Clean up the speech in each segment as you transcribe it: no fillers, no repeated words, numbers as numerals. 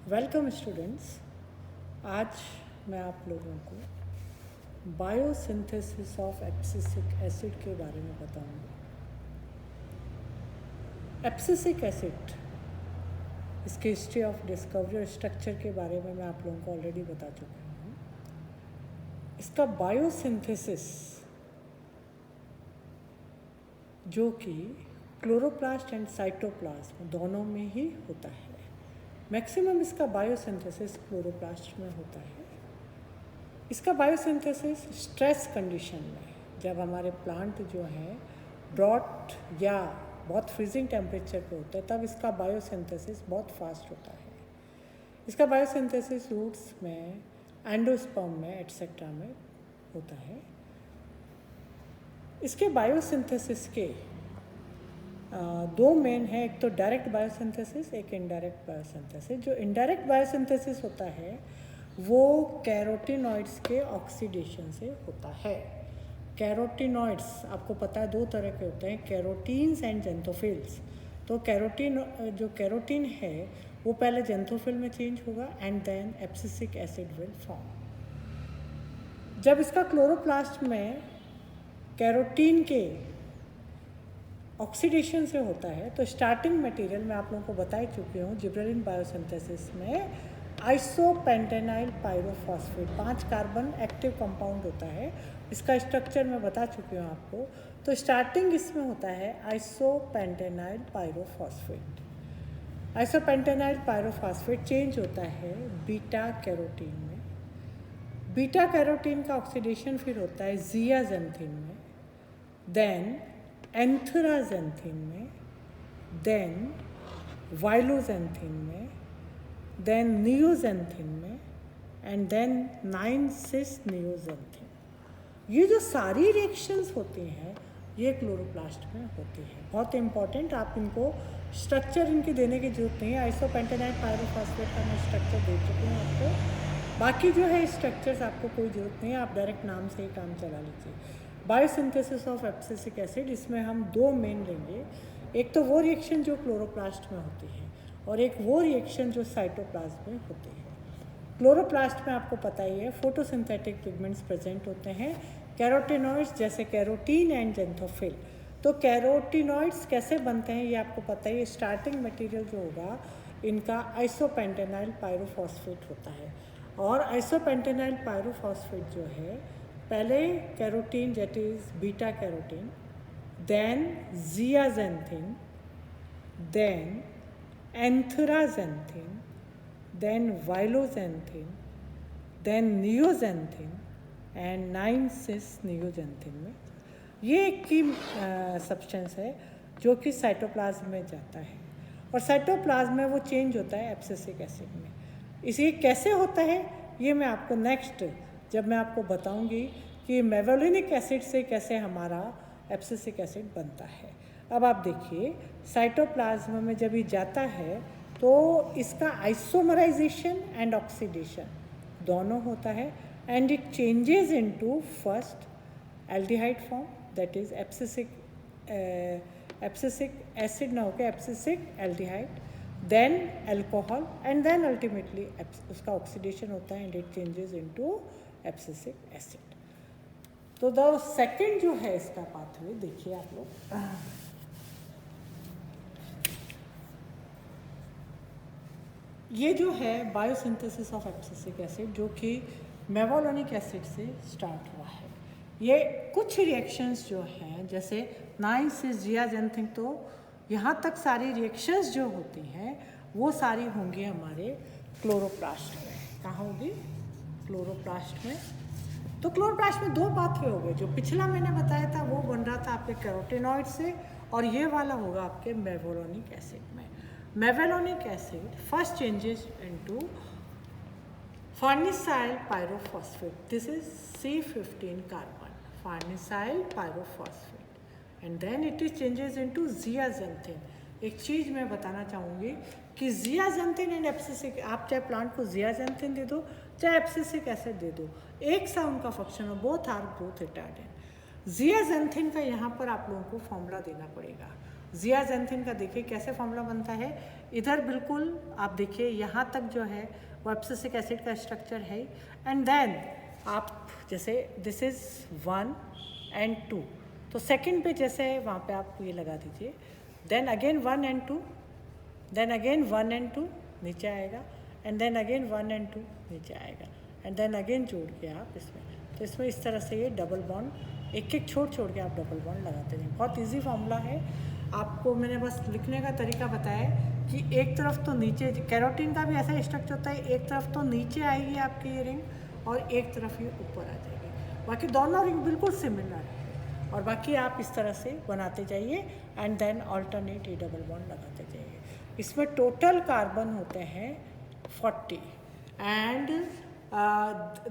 Welcome students. आज मैं आप लोगों को बायोसिंथेसिस ऑफ एब्सिसिक एसिड के बारे में बताऊंगा। एब्सिसिक एसिड, इसके हिस्ट्री ऑफ डिस्कवरी और स्ट्रक्चर के बारे में मैं आप लोगों को ऑलरेडी बता चुका हूँ। इसका बायोसिंथेसिस जो कि क्लोरोप्लास्ट एंड साइटोप्लाज्म दोनों में ही होता है। मैक्सिमम इसका बायोसिंथेसिस क्लोरोप्लास्ट में होता है। इसका बायोसिंथेसिस स्ट्रेस कंडीशन में, जब हमारे प्लांट जो है ब्रॉड या बहुत फ्रीजिंग टेम्परेचर पे होता है, तब इसका बायोसिंथेसिस बहुत फास्ट होता है। इसका बायोसिंथेसिस रूट्स में, एंडोस्पर्म में एट्सेट्रा में होता है। इसके बायोसिंथेसिस के दो मेन है, एक तो डायरेक्ट बायोसिंथेसिस, एक इनडायरेक्ट बायोसिंथेसिस। जो इनडायरेक्ट बायोसिंथेसिस होता है वो कैरोटीनॉइड्स के ऑक्सीडेशन से होता है। कैरोटीनॉइड्स आपको पता है दो तरह के होते हैं, कैरोटीन्स एंड जेंथोफिल्स। तो जो कैरोटीन है वो पहले जेंथोफिल में चेंज होगा and then abscisic acid will form. जब इसका क्लोरोप्लास्ट में कैरोटीन के ऑक्सीडेशन से होता है तो स्टार्टिंग मटेरियल मैं आप लोगों को बता ही चुकी हूँ, जिब्रेलिन बायोसिंथेसिस में isopentenyl pyrophosphate 5 carbon active compound होता है। इसका स्ट्रक्चर मैं बता चुकी हूँ आपको। तो स्टार्टिंग इसमें होता है isopentenyl pyrophosphate. Isopentenyl pyrophosphate change होता है बीटा कैरोटीन में। बीटा कैरोटीन का ऑक्सीडेशन फिर होता है जियाजेंथिन में, देन एंथ्राजेंथिन में, देन वाइलोजेंथिन में, देन नियोजेंथिन में एंड देन 9,6 नियोजेंथिन। ये जो सारी रिएक्शंस होती हैं ये क्लोरोप्लास्ट में होती हैं। बहुत इंपॉर्टेंट, आप इनको स्ट्रक्चर इनकी देने की जरूरत नहीं है। आइसोपेंटेनाइल पायरोफॉस्फेट का मैं स्ट्रक्चर दे चुकी हूँ आपको। बाकी जो है स्ट्रक्चर्स आपको कोई ज़रूरत नहीं है, आप डायरेक्ट नाम से ही काम चला लीजिए। बायोसिंथेसिस ऑफ एब्सिसिक एसिड, इसमें हम दो मेन लेंगे। एक तो वो रिएक्शन जो क्लोरोप्लास्ट में होती है और एक वो रिएक्शन जो साइटोप्लाज्म में होती है। क्लोरोप्लास्ट में आपको पता ही है फोटोसिंथेटिक पिगमेंट्स प्रेजेंट होते हैं, कैरोटीनॉइड्स जैसे कैरोटीन एंड जेंथोफिल। तो कैरोटीनॉइड्स कैसे बनते हैं ये आपको पता ही है। स्टार्टिंग मटेरियल जो होगा इनका आइसोपेंटेनाइल पायरोफॉस्फेट होता है और आइसोपेंटेनाइल पायरोफॉस्फेट जो है पहले carotene that is beta carotene, then zeaxanthin, then antheraxanthin, then violaxanthin, then neoxanthin and 9,6 neoxanthin में ये एक की सब्सटेंस है जो कि साइटोप्लाज्म में जाता है और साइटोप्लाज्म में वो चेंज होता है एब्सिसिक एसिड में। इसे कैसे होता है ये मैं आपको नेक्स्ट जब मैं आपको बताऊंगी कि मेवोलिनिक एसिड से कैसे हमारा एब्सिसिक एसिड बनता है। अब आप देखिए साइटोप्लाज्म में जब ये जाता है तो इसका आइसोमराइजेशन एंड ऑक्सीडेशन दोनों होता है and it changes into first aldehyde form that is abscisic acid ना होकर abscisic aldehyde, then alcohol and then ultimately उसका ऑक्सीडेशन होता है and it changes into abscisic acid. तो द सेकेंड जो है इसका पाथवे देखिए आप लोग, ये जो है बायोसिंथेसिस ऑफ एब्सिसिक एसिड जो कि मेवोलिनिक एसिड से स्टार्ट हुआ है। ये कुछ रिएक्शंस जो हैं जैसे 9,6 जियाजेंथिन, तो यहाँ तक सारी रिएक्शंस जो होती हैं वो सारी होंगी हमारे क्लोरोप्लास्ट में। कहाँ होगी? क्लोरोप्लास्ट में। तो क्लोरोप्लास्ट में दो पाथवे हो गए, जो पिछला मैंने बताया था वो बन रहा था आपके कैरोटीनॉइड से और ये वाला होगा आपके मेवोलिनिक एसिड में। मेवोलिनिक acid first changes into farnesyl pyrophosphate. This is C15 carbon, farnesyl pyrophosphate, and then it is changes into zeaxanthin. एक चीज़ मैं बताना चाहूँगी कि जियाजेंथिन एंड एब्सिसिक, आप चाहे प्लांट को जियाजेंथिन दे दो चाहे एब्सिसिक एसिड दे दो, एक सा उनका फंक्शन हो, बोथ आर ग्रोथ रिटार्डेंट। जियाजेंथिन का यहाँ पर आप लोगों को फॉर्मूला देना पड़ेगा। जियाजेंथिन का देखिए कैसे फॉर्मूला बनता है। इधर बिल्कुल आप देखिए यहाँ तक जो है वो एब्सिसिक एसिड का स्ट्रक्चर है, एंड देन आप जैसे दिस इज़ 1 and 2, तो सेकंड पे जैसे वहाँ पे आप ये लगा दीजिए, then again 1 and 2, then again 1 and 2 नीचे आएगा, एंड देन अगेन 1 and 2 नीचे आएगा, एंड देन अगेन जोड़ के आप इसमें, तो इसमें इस तरह से ये डबल बॉन्ड एक एक छोड़ के आप डबल बॉन्ड लगाते रहें। बहुत इजी फार्मूला है, आपको मैंने बस लिखने का तरीका बताया कि एक तरफ तो नीचे, कैरोटीन का भी ऐसा स्ट्रक्चर होता है, एक तरफ तो नीचे आएगी आपकी ये रिंग और एक तरफ ये ऊपर आ जाएगी, बाकी दोनों रिंग बिल्कुल सिमिलर है, और बाकी आप इस तरह से बनाते जाइए एंड देन ऑल्टरनेट ये डबल बॉन्ड लगाते जाइए। इसमें टोटल कार्बन होते हैं 40 and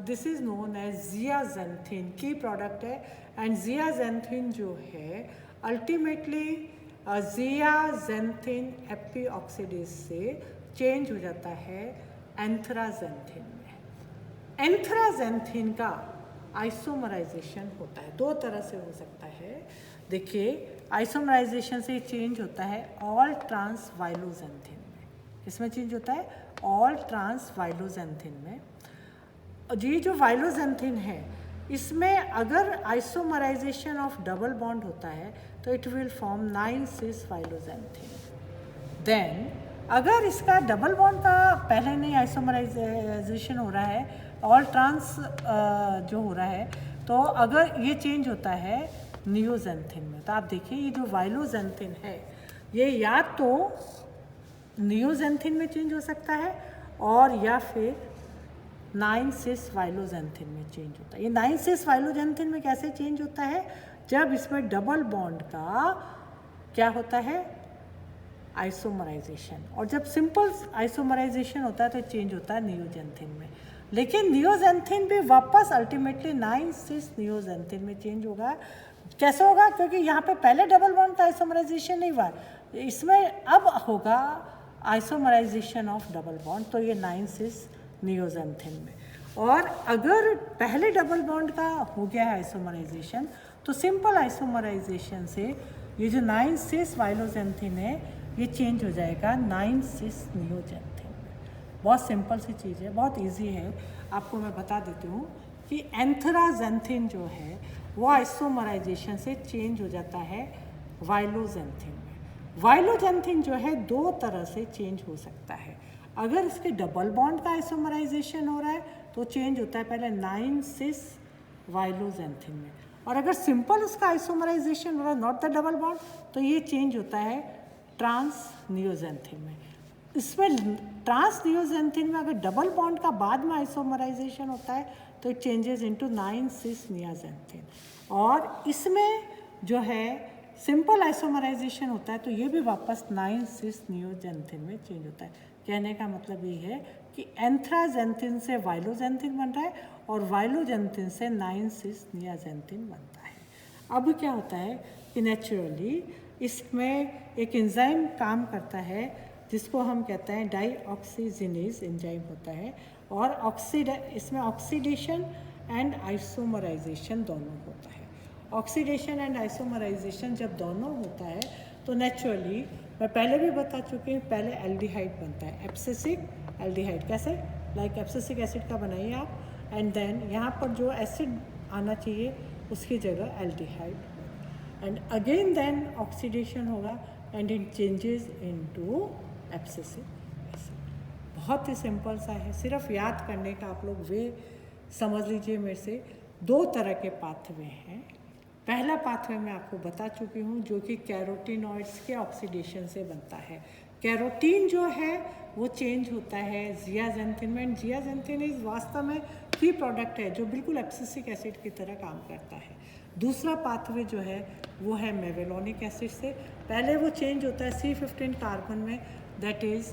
this is known as zeaxanthin, की प्रोडक्ट है, एंड जियाजेंथिन जो है अल्टीमेटली जियाजेंथिन एपी ऑक्सीडेज से चेंज हो जाता है एंथ्राजेंथिन में। एंथ्राजेंथिन का आइसोमराइजेशन होता है, दो तरह से हो सकता है। देखिए आइसोमराइजेशन से चेंज होता है ऑल ट्रांस वाइलोजेंथिन में, इसमें चेंज होता है ऑल ट्रांस वाइलोजेंथिन में। ये जो वाइलोजेंथिन है इसमें अगर आइसोमराइजेशन ऑफ डबल बॉन्ड होता है तो it will form 9 cis violaxanthin. Then अगर इसका डबल बॉन्ड का पहले नहीं आइसोमराइजेशन हो रहा है, ऑल ट्रांस जो हो रहा है, तो अगर ये चेंज होता है नियोजेंथिन में, तो आप देखिए ये जो वाइलोजेंथिन है ये या तो नियोजेंथिन में चेंज हो सकता है और या फिर 9 cis वाइलोजेंथिन में चेंज होता है। ये 9 cis वाइलोजेंथिन में कैसे चेंज होता है, जब इसमें डबल बॉन्ड का क्या होता है आइसोमराइजेशन, और जब सिंपल आइसोमराइजेशन होता है तो चेंज होता है नियोजेंथिन में। लेकिन नियोजेंथिन भी वापस अल्टीमेटली 9 cis नियोजेंथिन में चेंज होगा। कैसे होगा, क्योंकि यहाँ पे पहले डबल बॉन्ड का आइसोमराइजेशन नहीं हुआ, इसमें अब होगा आइसोमराइजेशन ऑफ डबल बॉन्ड, तो ये 9 cis नियोजेंथिन में। और अगर पहले डबल बॉन्ड का हो गया है आइसोमराइजेशन, तो सिंपल आइसोमराइजेशन से ये जो 9 cis वाइलोजेंथिन है ये चेंज हो जाएगा 9 cis नियोजेंथिन में। बहुत सिंपल सी चीज़ है, बहुत इजी है, आपको मैं बता देती हूँ कि एंथ्राजेंथिन जो है वो आइसोमराइजेशन से चेंज हो जाता है वाइलोजेंथिन में। वाइलोजेंथिन जो है दो तरह से चेंज हो सकता है। अगर इसके डबल बॉन्ड का आइसोमराइजेशन हो रहा है तो चेंज होता है पहले 9 cis वाइलोजेंथिन में, और अगर सिंपल उसका आइसोमराइजेशन हो रहा है नॉट द डबल बॉन्ड, तो ये चेंज होता है ट्रांस नियोजेंथिन में। इसमें ट्रांस नियोजेंथिन में अगर डबल बॉन्ड का बाद में आइसोमराइजेशन होता है तो इट चेंजेस इनटू 9 cis नियोजेंथिन, और इसमें जो है सिंपल आइसोमराइजेशन होता है तो ये भी वापस 9 cis नियोजेंथिन में चेंज होता है। कहने का मतलब ये है कि एंथ्राजेंथिन से वाइलोजेंथिन बन रहा है और वाइलोजेंथिन से 9 cis नियोजेंथिन बनता है। अब क्या होता है कि नेचुरली इसमें एक एंजाइम काम करता है जिसको हम कहते हैं डाईऑक्सीजिनेज एंजाइम होता है, और इसमें ऑक्सीडेशन एंड आइसोमराइजेशन दोनों होता है। ऑक्सीडेशन एंड आइसोमराइजेशन जब दोनों होता है तो नेचुरली, मैं पहले भी बता चुकी हूँ, पहले एल्डिहाइड बनता है, एब्सिसिक एल्डिहाइड। कैसे, लाइक एब्सिसिक एसिड का बनाइए आप, एंड देन यहाँ पर जो एसिड आना चाहिए उसकी जगह aldehyde, and again then oxidation होगा and it changes into abscisic acid. बहुत ही सिंपल सा है, सिर्फ याद करने का आप लोग वे समझ लीजिए। मेरे से दो तरह के पाथवे हैं। पहला पाथवे मैं आपको बता चुकी हूँ जो कि कैरोटीनॉइड्स के ऑक्सीडेशन से बनता है। कैरोटीन जो है वो चेंज होता है जियाजेंथिन में, एंड जियाजेंथिन इस वास्तव में की प्रोडक्ट है जो बिल्कुल एब्सिसिक एसिड की तरह काम करता है। दूसरा पाथवे जो है वो है मेवेलोनिक एसिड से। पहले वो चेंज होता है C15 कार्बन में, दैट इज़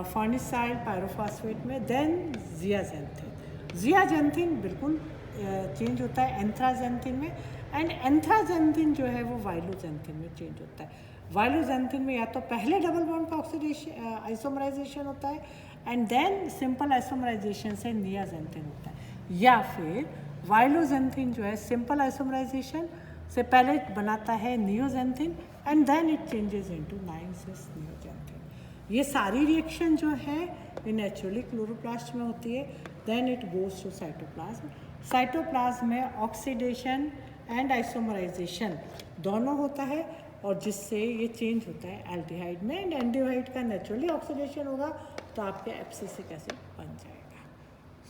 फर्निसाइल पायरोफॉस्फेट में, देन जियाजेंथिन। जियाजेंथिन बिल्कुल चेंज होता है एंथ्राजेंथिन में, एंड एंथ्राजेंथिन जो है वो वाइलोजेंथिन में चेंज होता है। वाइलोजेंथिन में या तो पहले डबल बॉन्ड का ऑक्सीडेशन आइसोमराइजेशन होता है एंड देन सिंपल आइसोमराइजेशन से नियाजेंथिन होता है, या फिर वाइलोजेंथिन जो है सिंपल आइसोमराइजेशन से पहले बनाता है neoxanthin, and then it changes into 9-cis neoxanthin. ये सारी रिएक्शन जो है ये नेचुरली क्लोरोप्लास्ट में होती है। Then it goes to cytoplasm. Cytoplasm में ऑक्सीडेशन एंड आइसोमराइजेशन दोनों होता है, और जिससे ये चेंज होता है एल्डिहाइड में, एंड एल्डिहाइड का नेचुरली ऑक्सीडेशन होगा तो आपके एब्सिसिक एसिड बन जाएगा।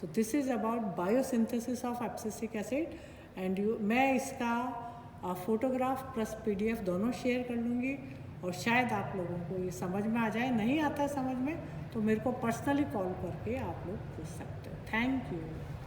So this is about biosynthesis of abscisic acid. And मैं इसका फोटोग्राफ प्लस PDF दोनों शेयर कर लूँगी, और शायद आप लोगों को ये समझ में आ जाए। नहीं आता समझ में तो मेरे को पर्सनली कॉल करके आप लोग पूछ सकते हो। Thank you.